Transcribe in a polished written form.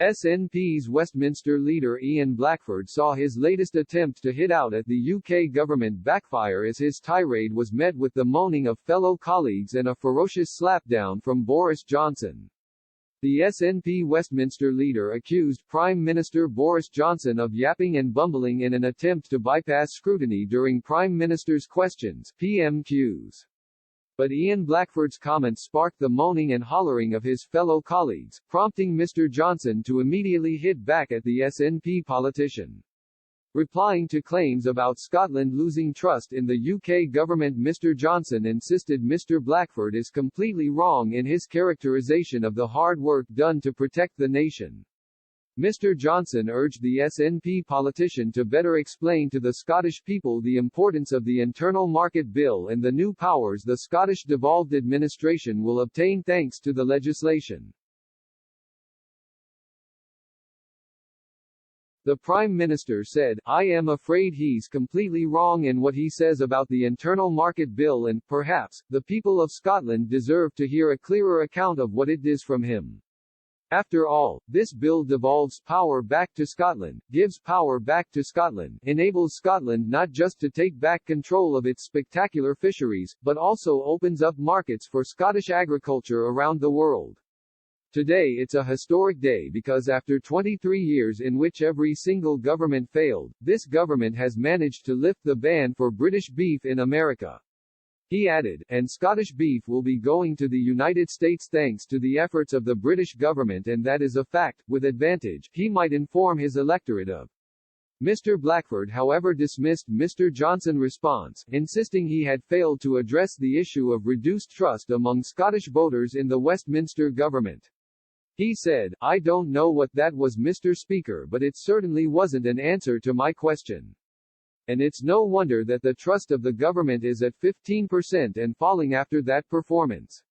SNP's Westminster leader Ian Blackford saw his latest attempt to hit out at the UK government backfire as his tirade was met with the moaning of fellow colleagues and a ferocious slapdown from Boris Johnson. The SNP Westminster leader accused Prime Minister Boris Johnson of yapping and bumbling in an attempt to bypass scrutiny during Prime Minister's questions (PMQs). But Ian Blackford's comments sparked the moaning and hollering of his fellow colleagues, prompting Mr. Johnson to immediately hit back at the SNP politician. Replying to claims about Scotland losing trust in the UK government, Mr. Johnson insisted Mr. Blackford is completely wrong in his characterization of the hard work done to protect the nation. Mr. Johnson urged the SNP politician to better explain to the Scottish people the importance of the Internal Market Bill and the new powers the Scottish devolved administration will obtain thanks to the legislation. The Prime Minister said, "I am afraid he's completely wrong in what he says about the Internal Market Bill and, perhaps, the people of Scotland deserve to hear a clearer account of what it is from him. After all, this bill devolves power back to Scotland, gives power back to Scotland, enables Scotland not just to take back control of its spectacular fisheries, but also opens up markets for Scottish agriculture around the world. Today it's a historic day because after 23 years in which every single government failed, this government has managed to lift the ban for British beef in America." He added, "And Scottish beef will be going to the United States thanks to the efforts of the British government, and that is a fact, with advantage," he might inform his electorate of. Mr. Blackford however dismissed Mr. Johnson's response, insisting he had failed to address the issue of reduced trust among Scottish voters in the Westminster government. He said, "I don't know what that was, Mr. Speaker, but it certainly wasn't an answer to my question. And it's no wonder that the trust of the government is at 15% and falling after that performance."